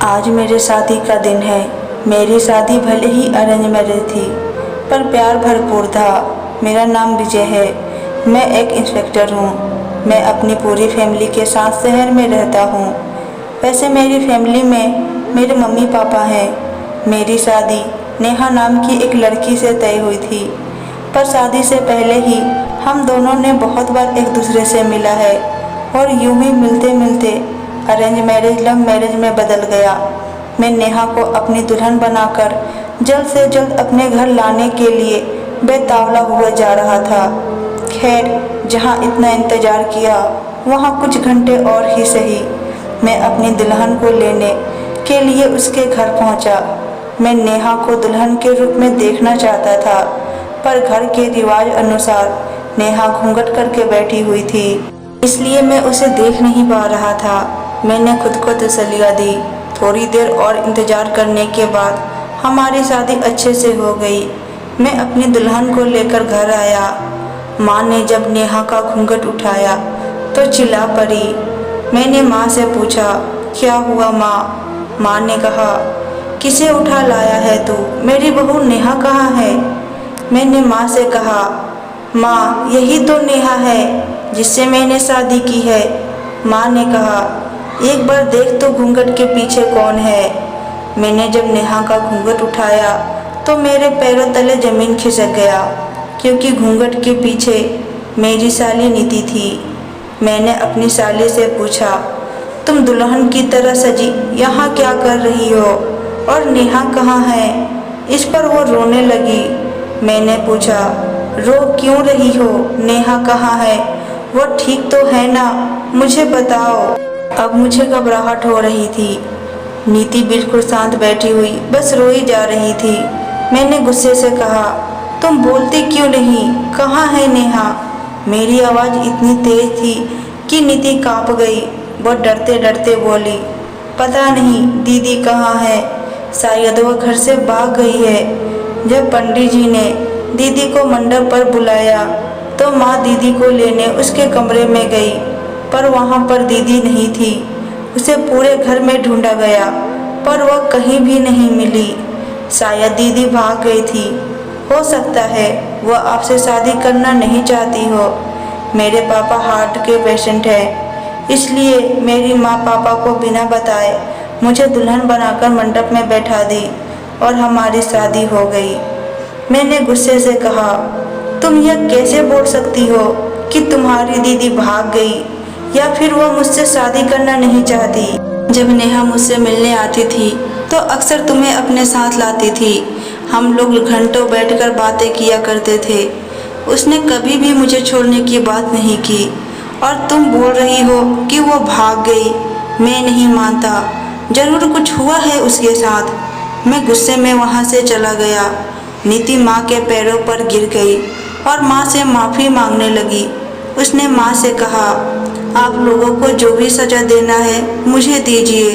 आज मेरे शादी का दिन है। मेरी शादी भले ही अरेंज मैरिज थी, पर प्यार भरपूर था। मेरा नाम विजय है। मैं एक इंस्पेक्टर हूँ। मैं अपनी पूरी फैमिली के साथ शहर में रहता हूँ। वैसे मेरी फैमिली में मेरे मम्मी पापा हैं। मेरी शादी नेहा नाम की एक लड़की से तय हुई थी, पर शादी से पहले ही हम दोनों ने बहुत बार एक दूसरे से मिला है और यूं ही मिलते मिलते अरेंज मैरिज लव मैरिज में बदल गया। मैं नेहा को अपनी दुल्हन बनाकर जल्द से जल्द अपने घर लाने के लिए बेतावला हुआ जा रहा था। खैर, जहाँ इतना इंतजार किया वहाँ कुछ घंटे और ही सही, मैं अपनी दुल्हन को लेने के लिए उसके घर पहुँचा। मैं नेहा को दुल्हन के रूप में देखना चाहता था, पर घर के रिवाज अनुसार नेहा घूंघट करके बैठी हुई थी, इसलिए मैं उसे देख नहीं पा रहा था। मैंने खुद को तसल्लियाँ दी। थोड़ी देर और इंतजार करने के बाद हमारी शादी अच्छे से हो गई। मैं अपनी दुल्हन को लेकर घर आया। माँ ने जब नेहा का घूंघट उठाया तो चिल्ला पड़ी। मैंने माँ से पूछा, क्या हुआ माँ? माँ ने कहा, किसे उठा लाया है तू? मेरी बहू नेहा कहाँ है? मैंने माँ से कहा, माँ यही तो नेहा है जिससे मैंने शादी की है। माँ ने कहा, एक बार देख तो घूंघट के पीछे कौन है। मैंने जब नेहा का घूंघट उठाया तो मेरे पैरों तले जमीन खिसक गया, क्योंकि घूंघट के पीछे मेरी साली नीति थी। मैंने अपनी साली से पूछा, तुम दुल्हन की तरह सजी यहाँ क्या कर रही हो और नेहा कहाँ है? इस पर वो रोने लगी। मैंने पूछा, रो क्यों रही हो? नेहा कहाँ है? वो ठीक तो है ना? मुझे बताओ। अब मुझे घबराहट हो रही थी। नीति बिल्कुल शांत बैठी हुई बस रोई जा रही थी। मैंने गुस्से से कहा, तुम बोलती क्यों नहीं? कहाँ है नेहा? मेरी आवाज़ इतनी तेज थी कि नीति कांप गई। वो डरते डरते बोली, पता नहीं दीदी कहाँ है, शायद वो घर से भाग गई है। जब पंडित जी ने दीदी को मंडप पर बुलाया तो माँ दीदी को लेने उसके कमरे में गई, पर वहाँ पर दीदी नहीं थी। उसे पूरे घर में ढूंढा गया, पर वह कहीं भी नहीं मिली। शायद दीदी भाग गई थी। हो सकता है वह आपसे शादी करना नहीं चाहती हो। मेरे पापा हार्ट के पेशेंट हैं, इसलिए मेरी माँ पापा को बिना बताए मुझे दुल्हन बनाकर मंडप में बैठा दी और हमारी शादी हो गई। मैंने गुस्से से कहा, तुम यह कैसे बोल सकती हो कि तुम्हारी दीदी भाग गई या फिर वो मुझसे शादी करना नहीं चाहती? जब नेहा मुझसे मिलने आती थी तो अक्सर तुम्हें अपने साथ लाती थी। हम लोग घंटों बैठकर बातें किया करते थे। उसने कभी भी मुझे छोड़ने की बात नहीं की, और तुम बोल रही हो कि वो भाग गई। मैं नहीं मानता, जरूर कुछ हुआ है उसके साथ। मैं गुस्से में वहाँ से चला गया। नीति माँ के पैरों पर गिर गई और माँ से माफ़ी मांगने लगी। उसने माँ से कहा, आप लोगों को जो भी सज़ा देना है मुझे दीजिए,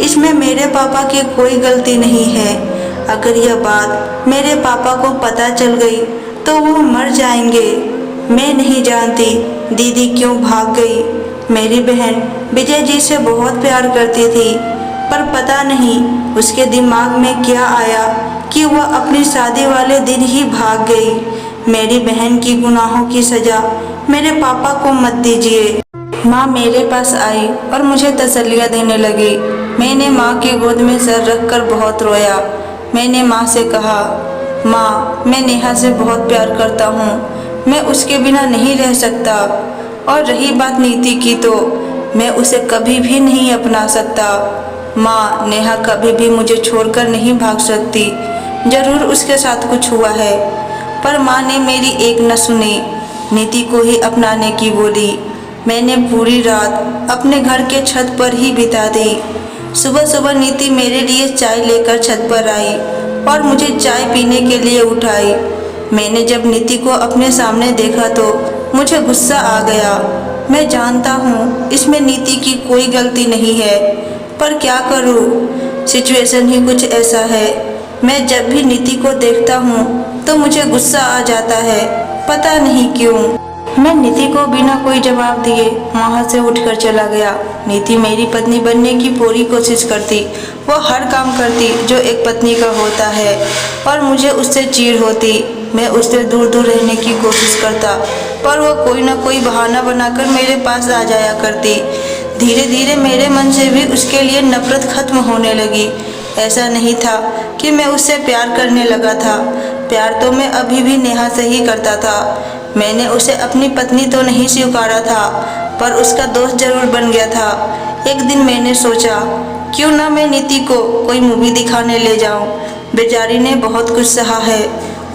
इसमें मेरे पापा की कोई गलती नहीं है। अगर यह बात मेरे पापा को पता चल गई तो वो मर जाएंगे। मैं नहीं जानती दीदी क्यों भाग गई। मेरी बहन विजय जी से बहुत प्यार करती थी, पर पता नहीं उसके दिमाग में क्या आया कि वह अपनी शादी वाले दिन ही भाग गई। मेरी बहन की गुनाहों की सज़ा मेरे पापा को मत दीजिए। माँ मेरे पास आई और मुझे तसल्लियाँ देने लगी। मैंने माँ की गोद में सर रखकर बहुत रोया। मैंने माँ से कहा, माँ मैं नेहा से बहुत प्यार करता हूँ, मैं उसके बिना नहीं रह सकता। और रही बात नीति की, तो मैं उसे कभी भी नहीं अपना सकता। माँ नेहा कभी भी मुझे छोड़कर नहीं भाग सकती। जरूर उसके साथ कुछ हुआ है। पर माँ ने मेरी एक न सुनी, नीति को ही अपनाने की बोली। मैंने पूरी रात अपने घर के छत पर ही बिता दी। सुबह सुबह नीति मेरे लिए चाय लेकर छत पर आई और मुझे चाय पीने के लिए उठाई। मैंने जब नीति को अपने सामने देखा तो मुझे गुस्सा आ गया। मैं जानता हूँ इसमें नीति की कोई गलती नहीं है, पर क्या करूँ, सिचुएशन ही कुछ ऐसा है। मैं जब भी नीति को देखता हूँ तो मुझे गुस्सा आ जाता है, पता नहीं क्यों। मैं नीति को बिना कोई जवाब दिए वहाँ से उठकर चला गया। नीति मेरी पत्नी बनने की पूरी कोशिश करती। वो हर काम करती जो एक पत्नी का होता है और मुझे उससे चिढ़ होती। मैं उससे दूर दूर रहने की कोशिश करता पर वो कोई ना कोई बहाना बनाकर मेरे पास आ जाया करती। धीरे धीरे मेरे मन से भी उसके लिए नफरत खत्म होने लगी। ऐसा नहीं था कि मैं उससे प्यार करने लगा था। प्यार तो मैं अभी भी नेहा से ही करता था। मैंने उसे अपनी पत्नी तो नहीं स्वीकारा था पर उसका दोस्त जरूर बन गया था। एक दिन मैंने सोचा क्यों ना मैं नीति को कोई मूवी दिखाने ले जाऊं। बेचारी ने बहुत कुछ सहा है।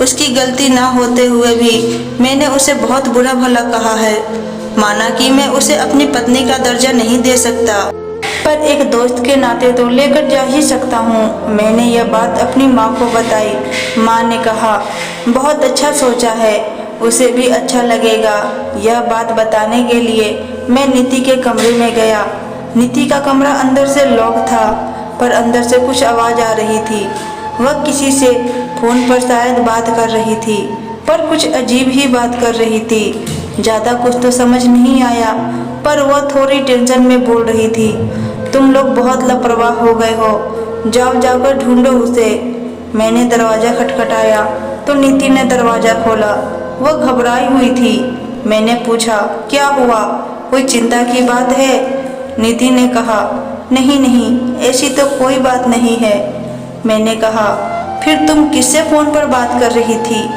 उसकी गलती ना होते हुए भी मैंने उसे बहुत बुरा भला कहा है। माना कि मैं उसे अपनी पत्नी का दर्जा नहीं दे सकता पर एक दोस्त के नाते तो लेकर जा ही सकता हूँ। मैंने यह बात अपनी माँ को बताई। माँ ने कहा बहुत अच्छा सोचा है, उसे भी अच्छा लगेगा। यह बात बताने के लिए मैं नीति के कमरे में गया। नीति का कमरा अंदर से लॉक था पर अंदर से कुछ आवाज़ आ रही थी। वह किसी से फ़ोन पर शायद बात कर रही थी पर कुछ अजीब ही बात कर रही थी। ज़्यादा कुछ तो समझ नहीं आया पर वह थोड़ी टेंशन में बोल रही थी। तुम लोग बहुत लापरवाह हो गए हो, जाओ जाकर ढूंढो उसे। मैंने दरवाज़ा खटखटाया तो नीति ने दरवाज़ा खोला। वह घबराई हुई थी। मैंने पूछा क्या हुआ, कोई चिंता की बात है? नीति ने कहा नहीं नहीं, ऐसी तो कोई बात नहीं है। मैंने कहा फिर तुम किससे फ़ोन पर बात कर रही थी?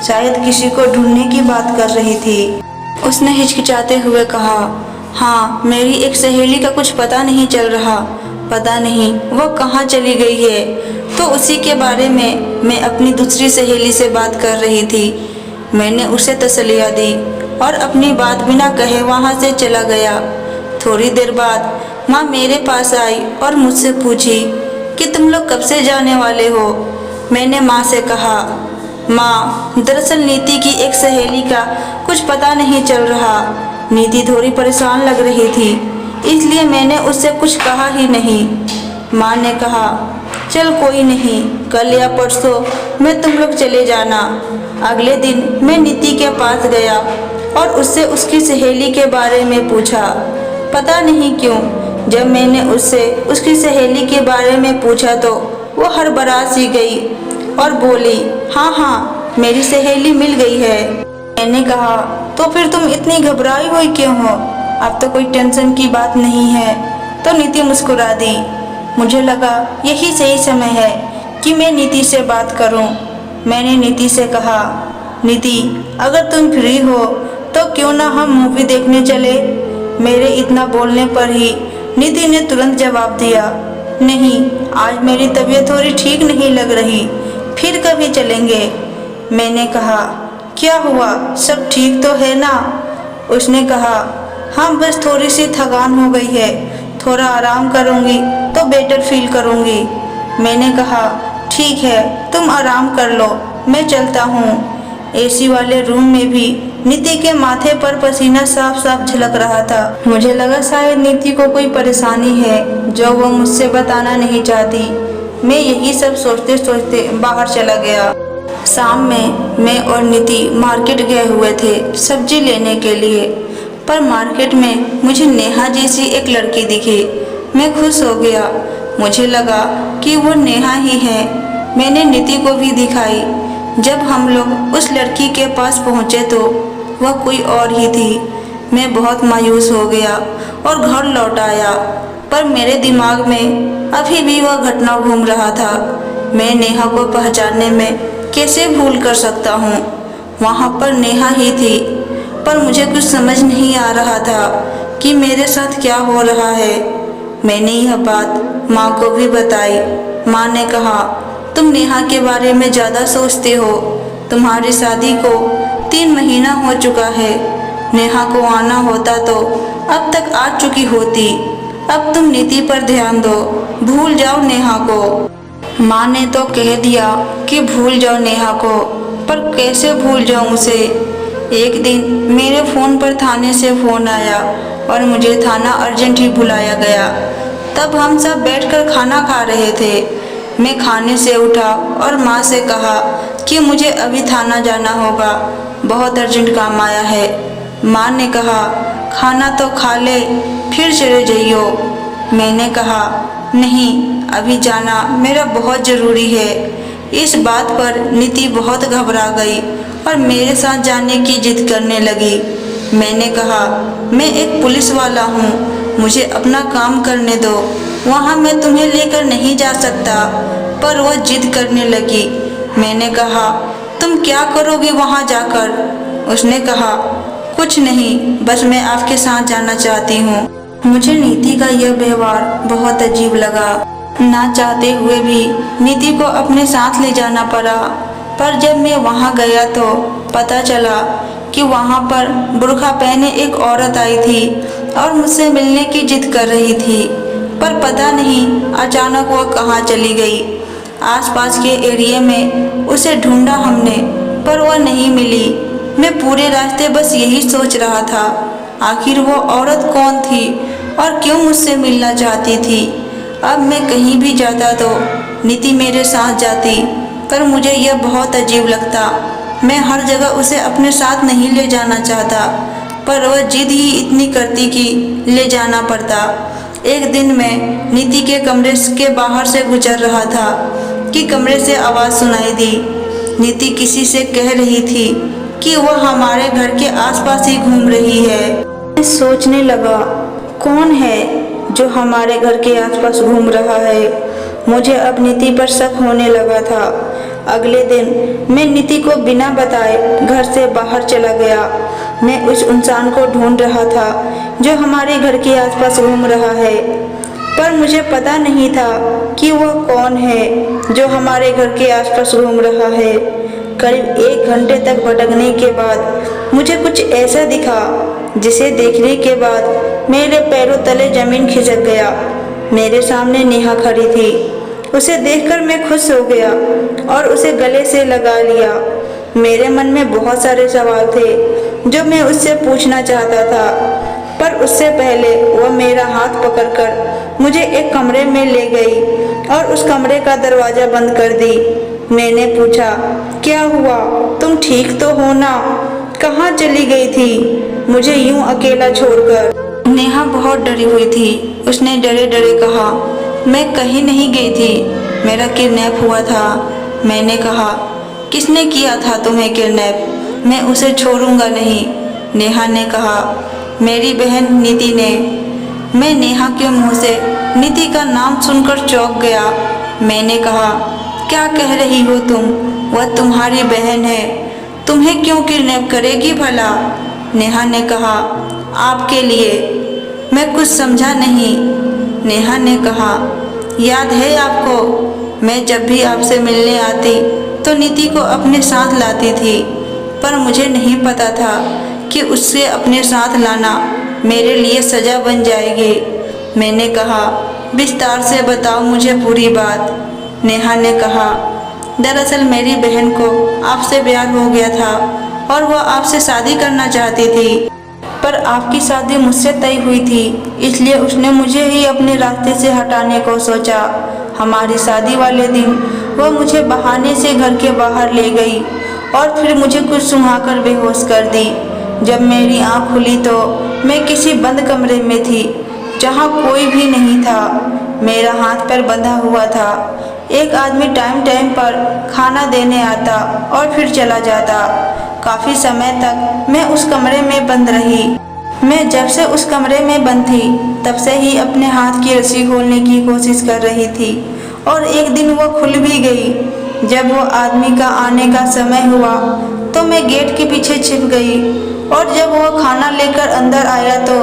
शायद किसी को ढूंढने की बात कर रही थी। उसने हिचकिचाते हुए कहा हाँ, मेरी एक सहेली का कुछ पता नहीं चल रहा। पता नहीं वो कहाँ चली गई है। तो उसी के बारे में मैं अपनी दूसरी सहेली से बात कर रही थी। मैंने उसे तसल्लियाँ दी और अपनी बात बिना कहे वहाँ से चला गया। थोड़ी देर बाद माँ मेरे पास आई और मुझसे पूछी कि तुम लोग कब से जाने वाले हो? मैंने माँ से कहा माँ, दरअसल नीति की एक सहेली का कुछ पता नहीं चल रहा। नीति थोड़ी परेशान लग रही थी इसलिए मैंने उससे कुछ कहा ही नहीं। माँ ने कहा चल कोई नहीं, कल या परसों में तुम लोग चले जाना। अगले दिन मैं नीति के पास गया और उससे उसकी सहेली के बारे में पूछा। पता नहीं क्यों जब मैंने उससे उसकी सहेली के बारे में पूछा तो वो हड़बड़ा सी गई और बोली हाँ हाँ, मेरी सहेली मिल गई है। मैंने कहा तो फिर तुम इतनी घबराई हुई क्यों हो? अब तो कोई टेंशन की बात नहीं है। तो नीति मुस्कुरा दी। मुझे लगा यही सही समय है कि मैं नीति से बात करूं। मैंने नीति से कहा नीति, अगर तुम फ्री हो तो क्यों ना हम मूवी देखने चले? मेरे इतना बोलने पर ही नीति ने तुरंत जवाब दिया नहीं, आज मेरी तबीयत थोड़ी ठीक नहीं लग रही, फिर कभी चलेंगे। मैंने कहा क्या हुआ, सब ठीक तो है ना? उसने कहा हाँ, बस थोड़ी सी थकान हो गई है, थोड़ा आराम करूँगी तो बेटर फील करूँगी। मैंने कहा ठीक है, तुम आराम कर लो, मैं चलता हूँ। एसी वाले रूम में भी नीति के माथे पर पसीना साफ साफ झलक रहा था। मुझे लगा शायद नीति को कोई परेशानी है जो वो मुझसे बताना नहीं चाहती। मैं यही सब सोचते सोचते बाहर चला गया। शाम में मैं और नीति मार्केट गए हुए थे सब्जी लेने के लिए, पर मार्केट में मुझे नेहा जैसी एक लड़की दिखी। मैं खुश हो गया। मुझे लगा कि वो नेहा ही है। मैंने नीति को भी दिखाई। जब हम लोग उस लड़की के पास पहुँचे तो वह कोई और ही थी। मैं बहुत मायूस हो गया और घर लौट आया, पर मेरे दिमाग में अभी भी वह घटना घूम रहा था। मैं नेहा को पहचानने में कैसे भूल कर सकता हूँ? वहाँ पर नेहा ही थी, पर मुझे कुछ समझ नहीं आ रहा था कि मेरे साथ क्या हो रहा है। मैंने यह बात माँ को भी बताई। माँ ने कहा तुम नेहा के बारे में ज़्यादा सोचते हो। तुम्हारी शादी को 3 महीना हो चुका है। नेहा को आना होता तो अब तक आ चुकी होती। अब तुम नीति पर ध्यान दो, भूल जाओ नेहा को। माँ ने तो कह दिया कि भूल जाओ नेहा को, पर कैसे भूल जाऊँ उसे? एक दिन मेरे फ़ोन पर थाने से फ़ोन आया और मुझे थाना अर्जेंट ही बुलाया गया। तब हम सब बैठकर खाना खा रहे थे। मैं खाने से उठा और माँ से कहा कि मुझे अभी थाना जाना होगा, बहुत अर्जेंट काम आया है। माँ ने कहा, खाना तो खा ले, फिर चले जाइयो। मैंने कहा, नहीं, अभी जाना मेरा बहुत ज़रूरी है। इस बात पर नीति बहुत घबरा गई और मेरे साथ जाने की जिद करने लगी। मैंने कहा, मैं एक पुलिस वाला हूँ, मुझे अपना काम करने दो, वहाँ मैं तुम्हें लेकर नहीं जा सकता। पर वह जिद करने लगी। मैंने कहा, तुम क्या करोगी वहाँ जाकर? उसने कहा, कुछ नहीं, बस मैं आपके साथ जाना चाहती हूँ। मुझे नीति का यह व्यवहार बहुत अजीब लगा। ना चाहते हुए भी नीति को अपने साथ ले जाना पड़ा। पर जब मैं वहाँ गया तो पता चला कि वहाँ पर बुर्का पहने एक औरत आई थी और मुझसे मिलने की जिद कर रही थी। पर पता नहीं अचानक वह कहाँ चली गई। आसपास के एरिया में उसे ढूंढा हमने, पर वह नहीं मिली। मैं पूरे रास्ते बस यही सोच रहा था, आखिर वो औरत कौन थी और क्यों मुझसे मिलना चाहती थी। अब मैं कहीं भी जाता तो नीति मेरे साथ जाती, पर मुझे यह बहुत अजीब लगता। मैं हर जगह उसे अपने साथ नहीं ले जाना चाहता, पर वह जिद ही इतनी करती कि ले जाना पड़ता। एक दिन मैं नीति के कमरे के बाहर से गुजर रहा था कि कमरे से आवाज़ सुनाई दी। नीति किसी से कह रही थी कि वह हमारे घर के आसपास ही घूम रही है। मैं सोचने लगा, कौन है जो हमारे घर के आसपास घूम रहा है। मुझे अब नीति पर शक होने लगा था। अगले दिन मैं नीति को बिना बताए घर से बाहर चला गया। मैं उस इंसान को ढूंढ रहा था जो हमारे घर के आसपास घूम रहा है, पर मुझे पता नहीं था कि वह कौन है जो हमारे घर के आसपास घूम रहा है। करीब 1 घंटे तक भटकने के बाद मुझे कुछ ऐसा दिखा जिसे देखने के बाद मेरे पैरों तले जमीन खिसक गया। मेरे सामने नेहा खड़ी थी। उसे देखकर मैं खुश हो गया और उसे गले से लगा लिया। मेरे मन में बहुत सारे सवाल थे जो मैं उससे पूछना चाहता था, पर उससे पहले वह मेरा हाथ पकड़कर मुझे एक कमरे में ले गई और उस कमरे का दरवाज़ा बंद कर दी। मैंने पूछा, क्या हुआ, तुम ठीक तो हो ना? कहाँ चली गई थी मुझे यूं अकेला छोड़कर? नेहा बहुत डरी हुई थी। उसने डरे डरे कहा, मैं कहीं नहीं गई थी, मेरा किडनैप हुआ था। मैंने कहा, किसने किया था तुम्हें किडनैप? मैं उसे छोड़ूंगा नहीं। नेहा ने कहा, मेरी बहन नीति ने। मैं नेहा के मुंह से नीति का नाम सुनकर चौंक गया। मैंने कहा, क्या कह रही हो तुम? वह तुम्हारी बहन है, तुम्हें क्यों किडनैप करेगी भला? नेहा ने कहा, आपके लिए। मैं कुछ समझा नहीं। नेहा ने कहा, याद है आपको, मैं जब भी आपसे मिलने आती तो नीति को अपने साथ लाती थी, पर मुझे नहीं पता था कि उससे अपने साथ लाना मेरे लिए सज़ा बन जाएगी। मैंने कहा, विस्तार से बताओ मुझे पूरी बात। नेहा ने कहा, दरअसल मेरी बहन को आपसे प्यार हो गया था और वह आपसे शादी करना चाहती थी, पर आपकी शादी मुझसे तय हुई थी, इसलिए उसने मुझे ही अपने रास्ते से हटाने को सोचा। हमारी शादी वाले दिन वह मुझे बहाने से घर के बाहर ले गई और फिर मुझे कुछ सुंघाकर बेहोश कर दी। जब मेरी आँख खुली तो मैं किसी बंद कमरे में थी जहाँ कोई भी नहीं था। मेरा हाथ पैर बंधा हुआ था। एक आदमी टाइम टाइम पर खाना देने आता और फिर चला जाता। काफ़ी समय तक मैं उस कमरे में बंद रही। मैं जब से उस कमरे में बंद थी तब से ही अपने हाथ की रस्सी खोलने की कोशिश कर रही थी और एक दिन वो खुल भी गई। जब वो आदमी का आने का समय हुआ तो मैं गेट के पीछे छिप गई और जब वो खाना लेकर अंदर आया तो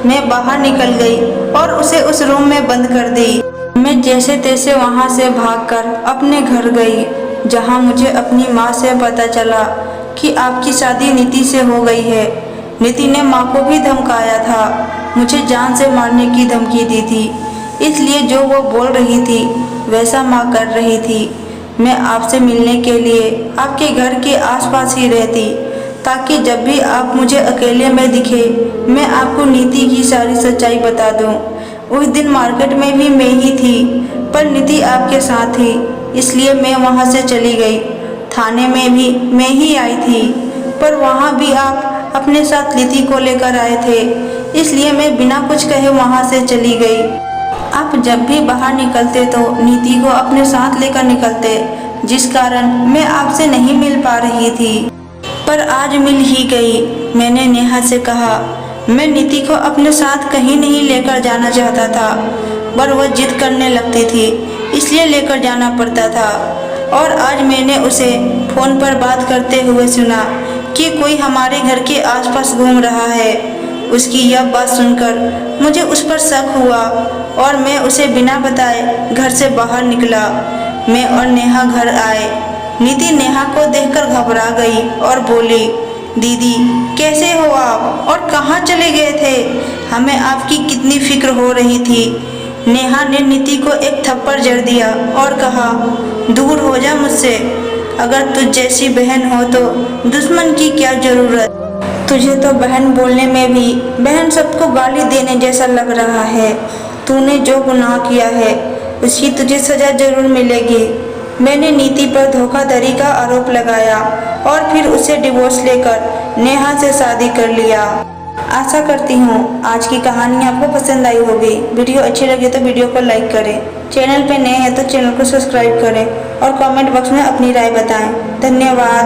मैं बाहर निकल गई और उसे उस रूम में बंद कर दी। मैं जैसे तैसे वहाँ से भागकर अपने घर गई, जहाँ मुझे अपनी माँ से पता चला कि आपकी शादी नीति से हो गई है। नीति ने माँ को भी धमकाया था, मुझे जान से मारने की धमकी दी थी, इसलिए जो वो बोल रही थी वैसा माँ कर रही थी। मैं आपसे मिलने के लिए आपके घर के आसपास ही रहती ताकि जब भी आप मुझे अकेले में दिखे मैं आपको नीति की सारी सच्चाई बता दूं। उस दिन मार्केट में भी मैं ही थी, पर नीति आपके साथ थी, इसलिए मैं वहाँ से चली गई। थाने में भी मैं ही आई थी, पर वहाँ भी आप अपने साथ नीति को लेकर आए थे, इसलिए मैं बिना कुछ कहे वहाँ से चली गई। आप जब भी बाहर निकलते तो नीति को अपने साथ लेकर निकलते, जिस कारण मैं आपसे नहीं मिल पा रही थी, पर आज मिल ही गई। मैंने नेहा से कहा, मैं नीति को अपने साथ कहीं नहीं लेकर जाना चाहता था, पर वह जिद करने लगती थी, इसलिए लेकर जाना पड़ता था। और आज मैंने उसे फ़ोन पर बात करते हुए सुना कि कोई हमारे घर के आसपास घूम रहा है। उसकी यह बात सुनकर मुझे उस पर शक हुआ और मैं उसे बिना बताए घर से बाहर निकला। मैं और नेहा घर आए। नीति नेहा को देखकर घबरा गई और बोली, दीदी कैसे हो आप और कहाँ चले गए थे? हमें आपकी कितनी फिक्र हो रही थी। नेहा ने नीति को एक थप्पड़ जड़ दिया और कहा, दूर हो जा मुझसे। अगर तुझ जैसी बहन हो तो दुश्मन की क्या जरूरत। तुझे तो बहन बोलने में भी बहन सबको गाली देने जैसा लग रहा है। तूने जो गुनाह किया है उसकी तुझे सजा जरूर मिलेगी। मैंने नीति पर धोखाधड़ी का आरोप लगाया और फिर उसे डिवोर्स लेकर नेहा से शादी कर लिया। आशा करती हूँ आज की कहानी आपको पसंद आई होगी। वीडियो अच्छी लगी तो वीडियो को लाइक करें, चैनल पे नए हैं तो चैनल को सब्सक्राइब करें और कमेंट बॉक्स में अपनी राय बताएं। धन्यवाद।